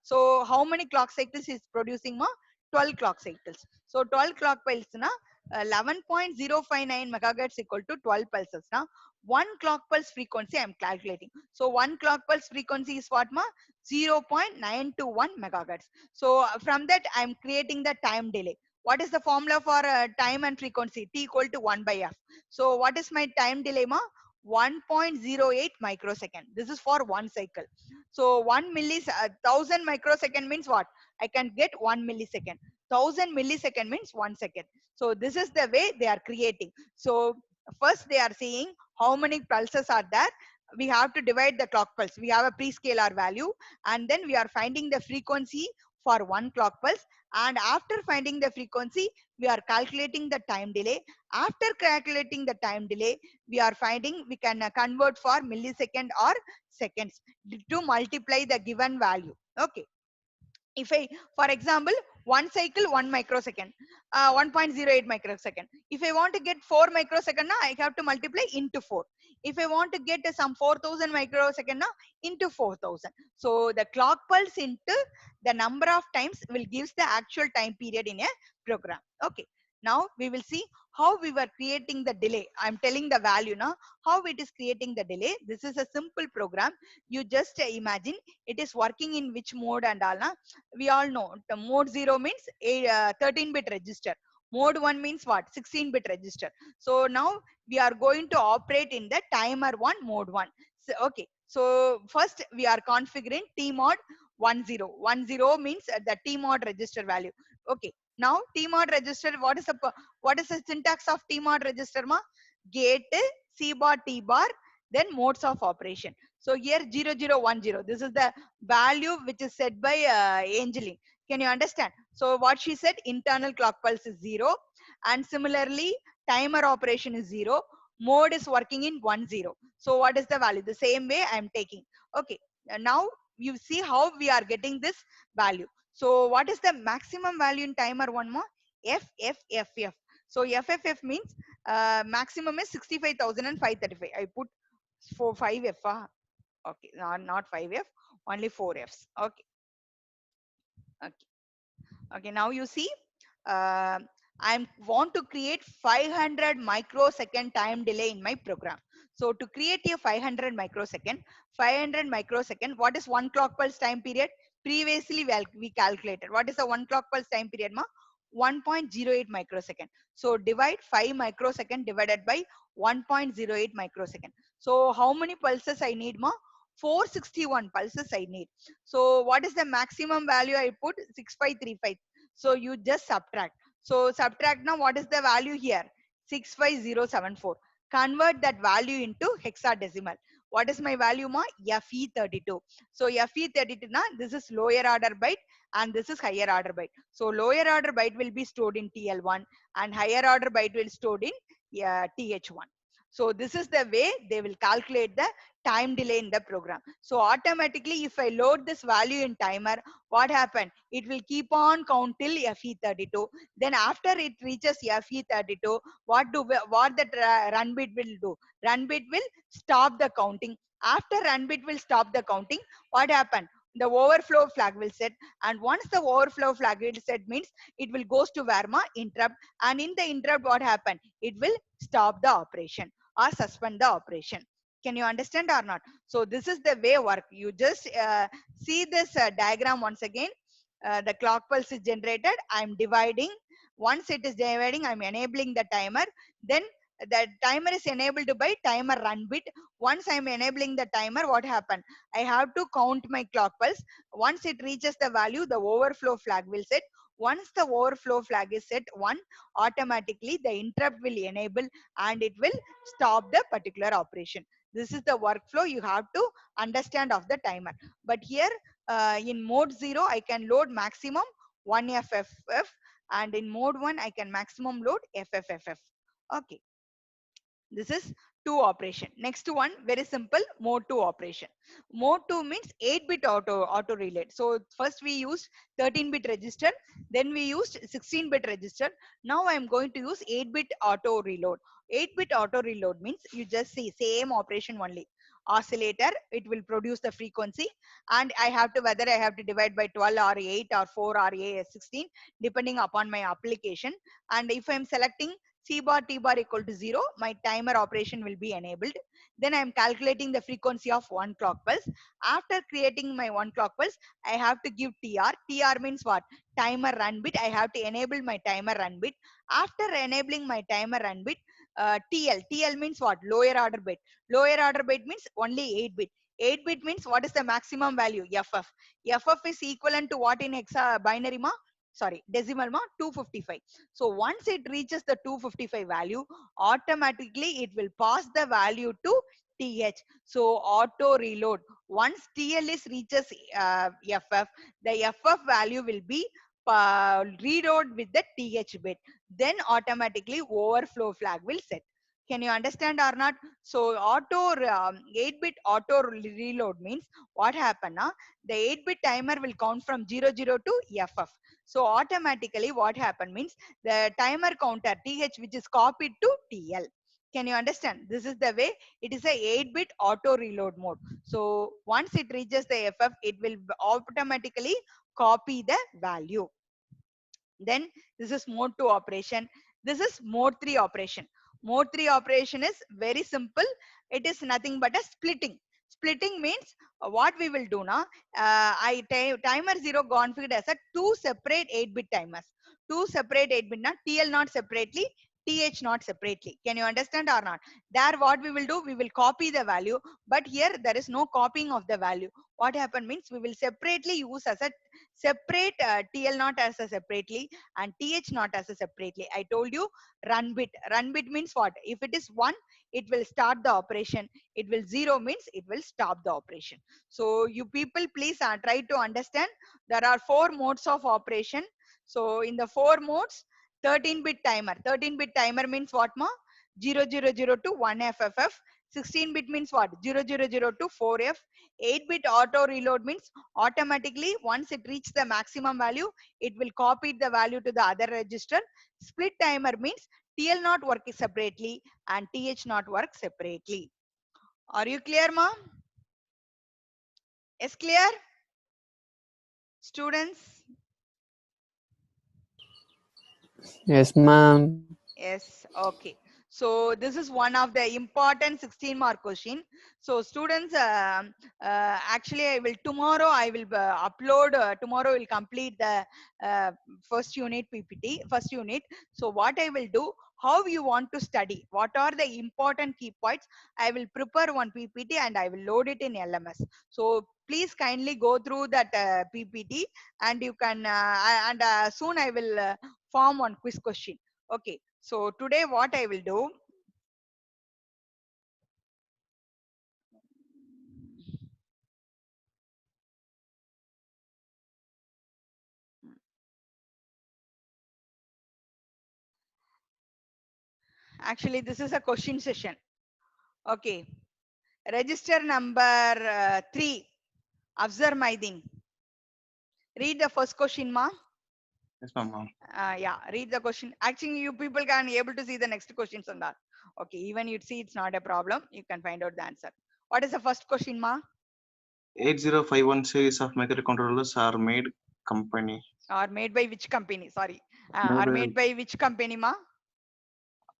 Speaker 1: So how many clock cycles is producing ma? 12 clock cycles. So 12 clock pulses na 11.059 megahertz equal to 12 pulses. Now, 1 clock pulse frequency I am calculating. So 1 clock pulse frequency is what ma? 0.921 megahertz. So from that I am creating the time delay. What is the formula for time and frequency? T equal to 1 by F. So what is my time delay ma? 1.08 microsecond. This is for one cycle. So 1000 microsecond means what? I can get 1 millisecond. 1000 millisecond means 1 second. So this is the way they are creating. So first they are saying how many pulses are there. We have to divide the clock pulse. We have a pre-scalar value and then we are finding the frequency for 1 clock pulse, and after finding the frequency we are calculating the time delay. After calculating the time delay we are finding we can convert for millisecond or seconds to multiply the given value. Okay. If I, for example, one cycle 1 microsecond, 1.08 microsecond. If I want to get 4 microsecond now, I have to multiply into 4. If I want to get some 4000 microsecond now, into 4000. So the clock pulse into the number of times will gives the actual time period in a program. Okay. Now we will see how we were creating the delay. I'm telling the value now, how it is creating the delay. This is a simple program. You just imagine it is working in which mode and all. We all know the mode 0 means a 13-bit register. Mode 1 means what? 16-bit register. So now we are going to operate in the timer 1 mode 1. So, okay. So first we are configuring tmod 10. 10 means the tmod register value. Okay. Now tmod register, what is the syntax of tmod register ma? Gate, C bar, T bar, then modes of operation. So here 0010, this is the value which is set by Angeline. Can you understand? So what she said, internal clock pulse is 0, and similarly timer operation is 0, mode is working in 10. So what is the value? The same way I am taking. Okay. Now you see how we are getting this value. So what is the maximum value in timer 1 more? FFFF. So FFF means maximum is 65,535. I put for 5F. Okay, not 5F, only 4Fs. Okay, okay, okay. Now you see, uh, I want to create 500 microsecond time delay in my program. So to create a 500 microsecond, what is one clock pulse time period? Previously we calculated. What is the one clock pulse time period, ma? 1.08 microsecond. So divide 5 microsecond divided by 1.08 microsecond. So how many pulses I need, ma? 461 pulses I need. So what is the maximum value I put? 6535. So you just subtract. So subtract now, what is the value here? 65074. Convert that value into hexadecimal. What is my value, ma? FE32. So FE32 na, this is lower order byte and this is higher order byte. So lower order byte will be stored in TL1 and higher order byte will stored in TH1. So this is the way they will calculate the time delay in the program. So automatically, if I load this value in timer, what happened? It will keep on count till FE32. Then after it reaches FE32, what the run bit will do? Run bit will stop the counting. After run bit will stop the counting, what happened? The overflow flag will set, and once the overflow flag will set means it will goes to Varma interrupt, and in the interrupt what happened? It will stop the operation or suspend the operation. Can you understand or not? So this is the way work. You just see this diagram once again. The clock pulse is generated. I'm dividing. Once it is dividing, I'm enabling the timer. Then the timer is enabled by timer run bit. Once I'm enabling the timer, what happened? I have to count my clock pulse. Once it reaches the value, the overflow flag will set. Once the overflow flag is set 1, automatically the interrupt will enable and it will stop the particular operation. This is the workflow you have to understand of the timer. But here in mode 0, I can load maximum 1 FFF, and in mode 1, I can maximum load FFFF. Okay. This is 2 operation. Next one, very simple, mode 2 operation. Mode 2 means 8-bit auto relay. So first we used 13-bit register, then we used 16-bit register. Now I am going to use 8-bit auto reload. 8-bit auto reload means you just see same operation only. Oscillator, it will produce the frequency, and I have to whether I have to divide by 12 or 8 or 4 or 16 depending upon my application. And if I am selecting C bar T bar equal to 0, my timer operation will be enabled. Then I am calculating the frequency of 1 clock pulse. After creating my 1 clock pulse, I have to give TR. TR means what? Timer run bit. I have to enable my timer run bit. After enabling my timer run bit, TL. TL means what? Lower order bit. Lower order bit means only 8 bit. 8 bit means what is the maximum value? FF. FF is equivalent to what in hexa binary ma? Sorry, decimal ma? 255. So once it reaches the 255 value, automatically it will pass the value to TH. So auto reload. Once TL is reaches FF, the FF value will be reload with the TH bit. Then automatically overflow flag will set. Can you understand or not? So auto 8-bit auto reload means what happened? The 8-bit timer will count from 00 to FF. So automatically what happened means the timer counter TH which is copied to TL. Can you understand? This is the way it is a 8-bit auto reload mode. So once it reaches the FF, it will automatically copy the value. Then this is mode 2 operation. This is mode 3 operation. Mode 3 operation is very simple. It is nothing but a splitting. Splitting means what we will do now. Timer 0 configured as a 2 separate 8-bit timers. 2 separate 8-bit, TL not separately, TH not separately. Can you understand or not? There what we will do, we will copy the value, but here there is no copying of the value. What happened means we will separately use as a separate TL not as a separately and TH not as a separately. I told you run bit. Run bit means what? If it is 1, it will start the operation. It will 0 means it will stop the operation. So you people please try to understand. There are 4 modes of operation. So in the 4 modes, 13-bit timer. 13-bit timer means what ma? 0000 to 1FFF. 16-bit means what? 0000 to 4F. 8-bit auto reload means automatically once it reaches the maximum value, it will copy the value to the other register. Split timer means TL0 work separately and TH0 work separately. Are you clear, ma? Is clear? Students?
Speaker 7: Yes, ma'am.
Speaker 1: Yes, okay. So this is one of the important 16 mark question. So students, actually I will tomorrow I will upload, tomorrow will complete the first unit PPT, first unit. So what I will do, how you want to study, what are the important key points, I will prepare one PPT and I will load it in LMS. So please kindly go through that PPT and you can, soon I will form one quiz question. Okay, so today what I will do, actually this is a question session. Okay, register number 3, Afzar Maidin. Read the first question, ma.
Speaker 5: Yes, ma'am.
Speaker 1: Yeah, read the question. Actually, you people can able to see the next questions on that. Okay, even you see it's not a problem. You can find out the answer. What is the first question, ma?
Speaker 5: 8051 series of microcontrollers are made company.
Speaker 1: Or made by which company? Sorry.
Speaker 5: Made
Speaker 1: Are
Speaker 5: by
Speaker 1: made by which company, ma?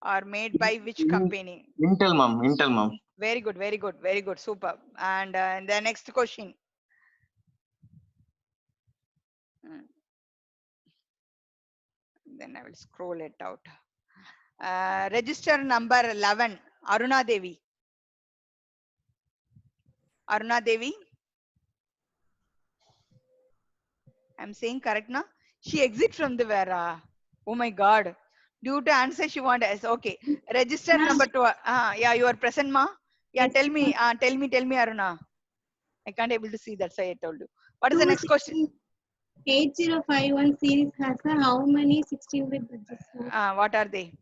Speaker 1: Or made by which company?
Speaker 5: Intel, ma'am. Intel, ma'am.
Speaker 1: Very good, very good, very good, superb. And the next question. Mm, Then I will scroll it out. Register number 11, Aruna Devi. Aruna Devi. I'm saying correct, na? She exit from the Vera. Oh my God. Due to answer, she want us. Okay. Register
Speaker 8: Ma'am.
Speaker 1: number 2. Yeah, you are present, ma. Yeah,
Speaker 8: Yes,
Speaker 1: tell me. Tell me, Aruna. I can't able to see. That's why I told you. What is the next question?
Speaker 8: 8051 series has how many 16-bit registers?
Speaker 1: What are they?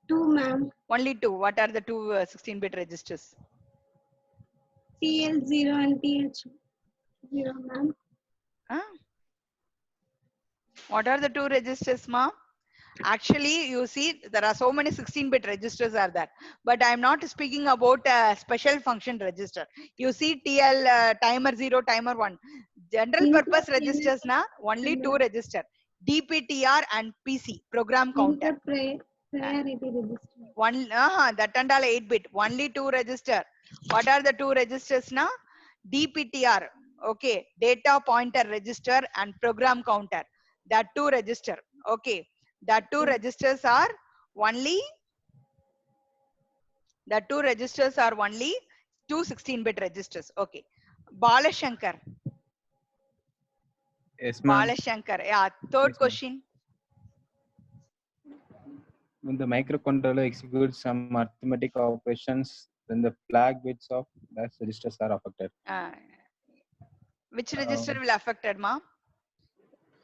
Speaker 8: 2, ma'am.
Speaker 1: Only 2. What are the two 16-bit registers?
Speaker 8: TL0 and TH0, ma'am.
Speaker 1: Huh? What are the two registers, ma? Actually, you see, there are so many 16-bit registers are there, but I'm not speaking about a special function register. You see, TL timer 0, timer 1, general purpose registers na only 2 register, DPTR and PC, program counter.
Speaker 8: Priority register.
Speaker 1: One that and all 8-bit, only 2 register. What are the 2 registers na? DPTR, okay, data pointer register and program counter. That 2 register, okay. That 2 registers are only, the 2 registers are only 2 16-bit registers. Okay. Balashankar.
Speaker 2: Yes, ma'am.
Speaker 1: Balashankar. Yeah. Third
Speaker 2: Yes, ma'am.
Speaker 1: question.
Speaker 2: When the microcontroller executes some arithmetic operations, then the flag bits of that registers are affected.
Speaker 1: Which register will affected, ma?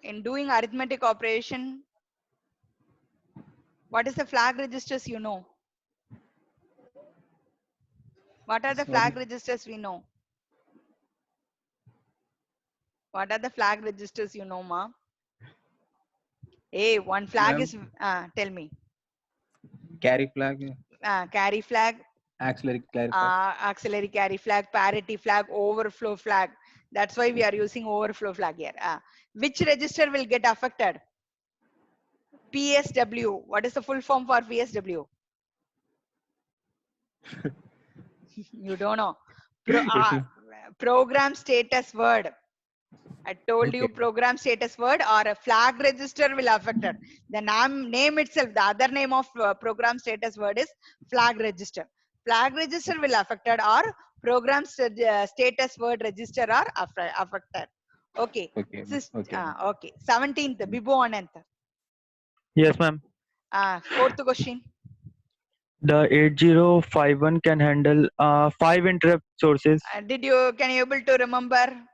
Speaker 1: In doing arithmetic operation, what is the flag registers you know? What are the
Speaker 2: Sorry.
Speaker 1: flag registers we know? What are the flag registers you know, ma? Hey, one flag
Speaker 2: Ma'am.
Speaker 1: is, tell me.
Speaker 2: Carry flag,
Speaker 1: Carry flag,
Speaker 2: auxiliary carry flag.
Speaker 1: auxiliary carry flag, parity flag, overflow flag. That's why we are using overflow flag here. Which register will get affected? PSW. What is the full form for PSW? You don't know. Program status word. I told you
Speaker 2: Okay.
Speaker 1: program status word or a flag register will affect it. The name itself, the other name of program status word is flag register. Flag register will affected or program status word register are affected. Okay.
Speaker 2: Okay. Okay.
Speaker 1: Okay. 17th, Bibo Anant.
Speaker 9: Yes, ma'am.
Speaker 1: Fourth question.
Speaker 9: The 8051 can handle 5 interrupt sources.
Speaker 1: Can you able to remember?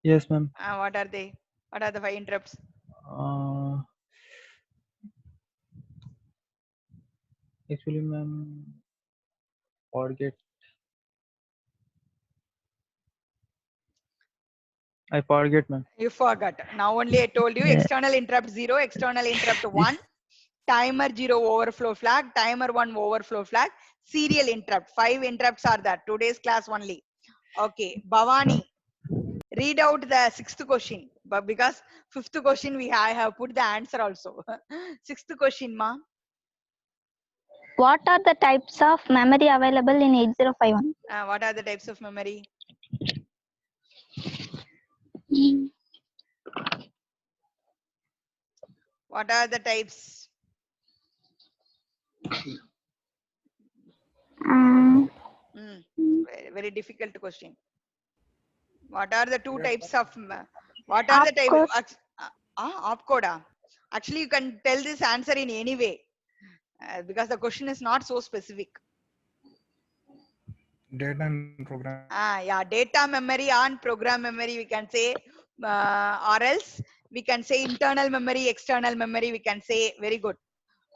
Speaker 9: Yes, ma'am.
Speaker 1: What are they? What are the 5 interrupts?
Speaker 9: Actually, ma'am, forget. I forget, ma'am.
Speaker 1: You forgot. Now only I told you
Speaker 9: Yeah.
Speaker 1: external interrupt 0, external interrupt 1, timer 0 overflow flag, timer 1 overflow flag, serial interrupt. 5 interrupts are that. Today's class only. Okay. Bhavani, read out the 6th question. But because 5th question I have put the answer also. 6th question, ma.
Speaker 10: What are the types of memory available in 8051?
Speaker 1: What are the types of memory? What are the types? Very, very difficult question. What are the two types of what are the types opcode? Actually, you can tell this answer in any way because the question is not so specific.
Speaker 11: Data and program.
Speaker 1: Yeah, data memory and program memory we can say, or else we can say internal memory, external memory. We can say very good.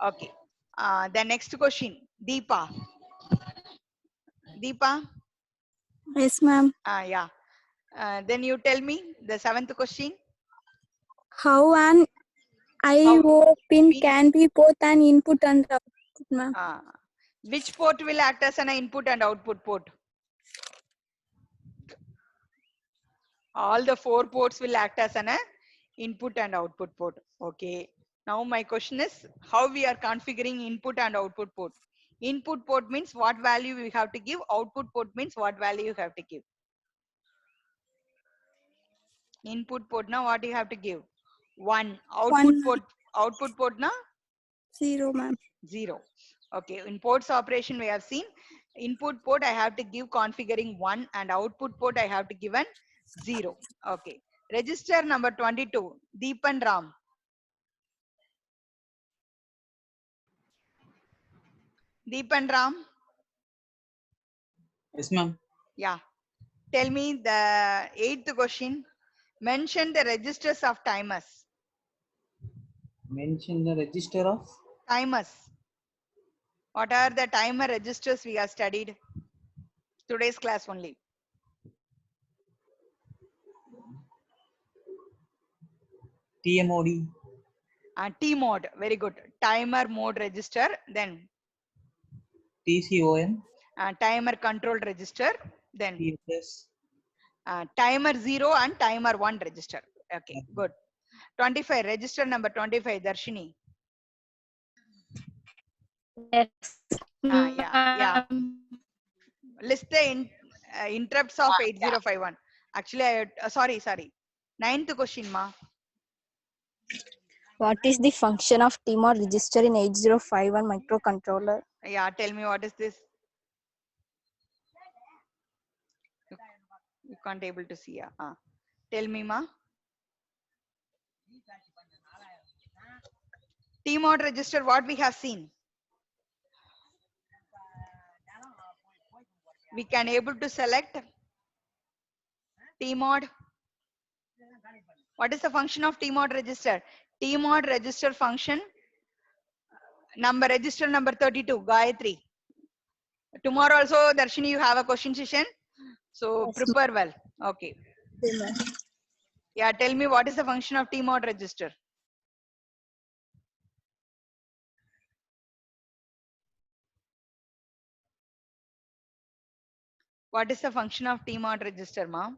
Speaker 1: Okay. The next question, Deepa. Deepa.
Speaker 10: Yes, ma'am.
Speaker 1: Yeah. Then you tell me the 7th question.
Speaker 10: How an I/O pin can be both an input and output, ma'am?
Speaker 1: Which port will act as an input and output port? All the 4 ports will act as an input and output port. Okay. Now my question is how we are configuring input and output port. Input port means what value we have to give. Output port means what value you have to give. Input port now what you have to give? 1. Output port now?
Speaker 10: 0, ma'am.
Speaker 1: 0. Okay. In ports operation we have seen input port I have to give configuring 1 and output port I have to give an 0. Okay. Register number 22. Deepan Ram. Deepan Ram.
Speaker 4: Yes, ma'am.
Speaker 1: Yeah. Tell me the 8th question. Mention the registers of timers.
Speaker 4: Mention the register of
Speaker 1: Timers. What are the timer registers we have studied? Today's class only.
Speaker 4: TMOD.
Speaker 1: T mode. Very good. Timer mode register. Then
Speaker 4: TCON.
Speaker 1: Timer control register. Then
Speaker 4: TFS.
Speaker 1: Timer 0 and timer 1 register. Okay, good. 25. Register number 25. Darshini.
Speaker 10: Yes.
Speaker 1: Yeah. List the interrupts of 8051. Actually, sorry. 9th question, ma.
Speaker 10: What is the function of TMOD register in 8051 microcontroller?
Speaker 1: Yeah, tell me what is this? You can't able to see. Tell me, ma. TMOD register, what we have seen? We can able to select TMOD. What is the function of TMOD register? TMOD register function register number 32, Gayatri. Tomorrow also, Darshini, you have a question session. So
Speaker 10: Yes,
Speaker 1: prepare well. Okay.
Speaker 10: ma'am.
Speaker 1: Yeah, tell me what is the function of TMOD register? What is the function of TMOD register, ma'am?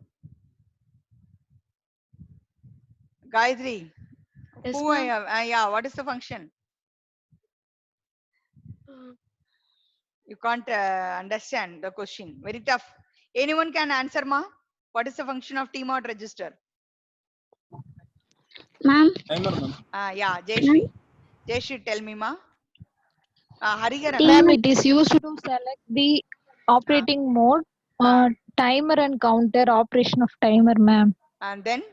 Speaker 1: Gayatri.
Speaker 8: Yes,
Speaker 1: Who I
Speaker 8: ma'am.
Speaker 1: have? Yeah, what is the function? You can't understand the question. Very tough. Anyone can answer, ma? What is the function of TMOD register?
Speaker 10: Ma'am.
Speaker 11: Timer, ma'am.
Speaker 1: Yeah, Jayashri. Jayashri, tell me, ma. Hariharan.
Speaker 12: Ma'am, it is used to select the operating mode, timer and counter operation of timer, ma'am.
Speaker 1: And then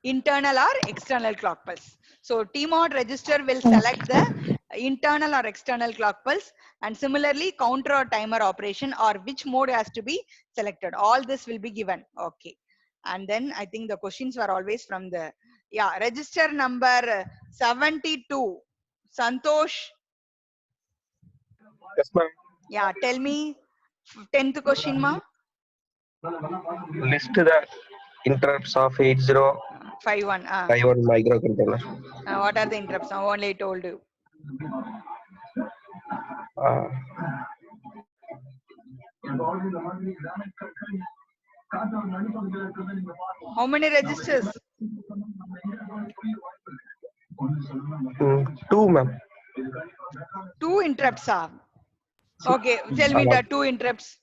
Speaker 1: internal or external clock pulse. So TMOD register will select the internal or external clock pulse, and similarly counter or timer operation or which mode has to be selected. All this will be given. Okay. And then I think the questions were always from the register number 72. Santosh.
Speaker 11: Yes, ma'am.
Speaker 1: Yeah, tell me 10th question, ma.
Speaker 11: List the interrupts of 8051
Speaker 1: 51.
Speaker 11: microcontroller.
Speaker 1: What are the interrupts? I only told you.
Speaker 11: Uh,
Speaker 1: How many registers?
Speaker 11: 2, ma'am.
Speaker 1: 2 interrupts are. Okay, tell me the 2 interrupts.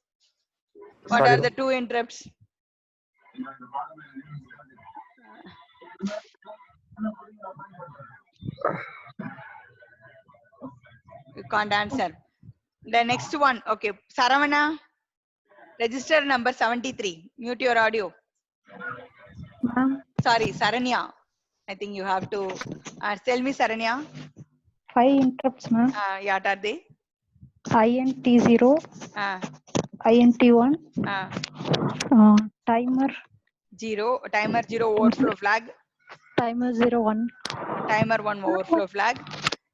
Speaker 1: What
Speaker 11: Sorry,
Speaker 1: are the 2 interrupts? You can't answer. The next one. Okay, Saravana, register number 73. Mute your audio.
Speaker 12: Ma'am,
Speaker 1: Sorry, Saranya. I think you have to tell me, Saranya.
Speaker 12: 5 interrupts, ma'am.
Speaker 1: What are they?
Speaker 12: INT0,
Speaker 1: Uh,
Speaker 12: INT1, timer,
Speaker 1: 0, timer 0 overflow flag,
Speaker 12: timer 01.
Speaker 1: timer 1 overflow flag,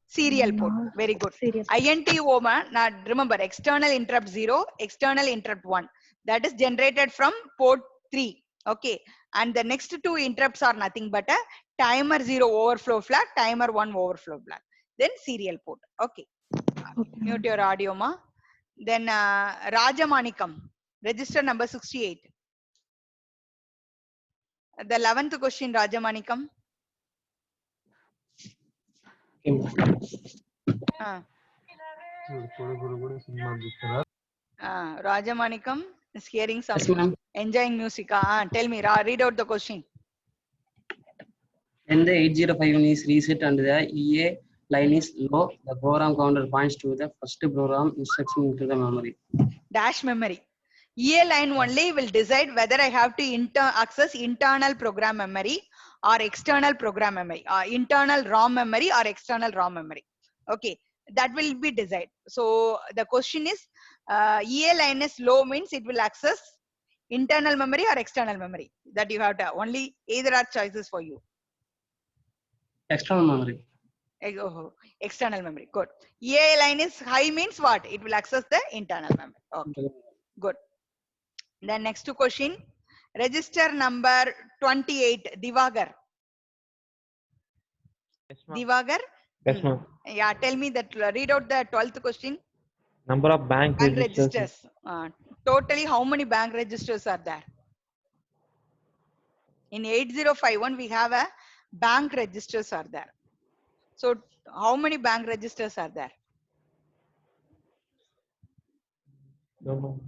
Speaker 1: serial port. Very good.
Speaker 12: Serial.
Speaker 1: INTO, now remember, external interrupt 0, external interrupt 1. That is generated from port 3. Okay. And the next 2 interrupts are nothing but a timer 0 overflow flag, timer 1 overflow flag. Then serial port. Okay. Mute your audio, ma. Then Rajamanikam, register number 68. The 11th question, Rajamanikam. Rajamanikam is hearing some enjoying music. Tell me, read out the question.
Speaker 13: When the 8051 is reset and the EA line is low, the program counter points to the first program instruction into the memory.
Speaker 1: Dash memory. EA line only will decide whether I have to access internal program memory or external program memory, internal ROM memory or external ROM memory. Okay, that will be decided. So the question is, EA line is low means it will access internal memory or external memory. That you have to only either are choices for you.
Speaker 13: External memory.
Speaker 1: External memory. Good. EA line is high means what? It will access the internal memory. Okay. Good. Then next question. Register number 28. Divagar.
Speaker 9: Yes, ma'am.
Speaker 1: Divagar?
Speaker 9: Yes, ma'am.
Speaker 1: Yeah, tell me that. Read out the 12th question.
Speaker 9: Number of bank registers.
Speaker 1: Totally, how many bank registers are there? In 8051, we have a bank registers are there. So, how many bank registers are there?
Speaker 9: No,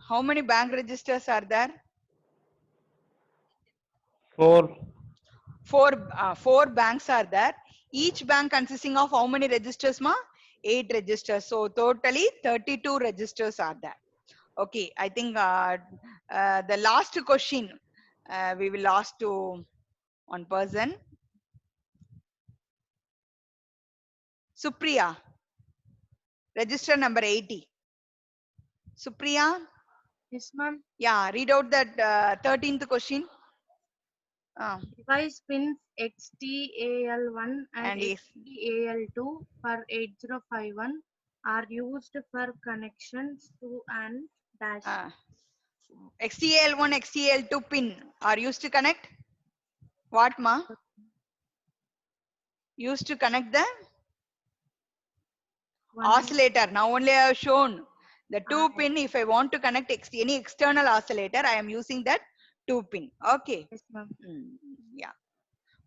Speaker 1: How many bank registers are there?
Speaker 9: 4.
Speaker 1: Four banks are there. Each bank consisting of how many registers, ma? 8 registers. So totally 32 registers are there. Okay, I think the last question we will ask to one person. Supriya, register number 80. Supriya?
Speaker 8: Yes, ma'am.
Speaker 1: Yeah, read out that 13th question.
Speaker 8: Device pins XTAL1 and XTAL2 for 8051 are used for connections to an dash.
Speaker 1: XTAL1, XTAL2 pin are used to connect what, ma? Used to connect the oscillator. Now only I have shown the 2 pin. If I want to connect any external oscillator, I am using that 2 pin. Okay.
Speaker 8: Yes, ma'am.
Speaker 1: Yeah.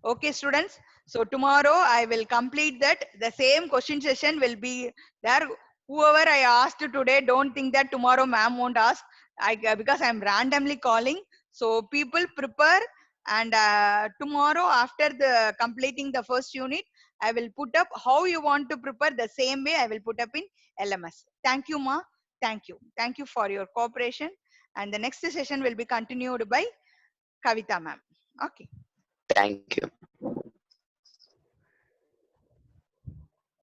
Speaker 1: Okay, students. So tomorrow I will complete that. The same question session will be there. Whoever I asked today, don't think that tomorrow ma'am won't ask. Because I'm randomly calling. So people prepare, and tomorrow after the completing the first unit, I will put up how you want to prepare the same way I will put up in LMS. Thank you, ma. Thank you. Thank you for your cooperation. And the next session will be continued by Kavita ma'am. Okay.
Speaker 4: Thank you.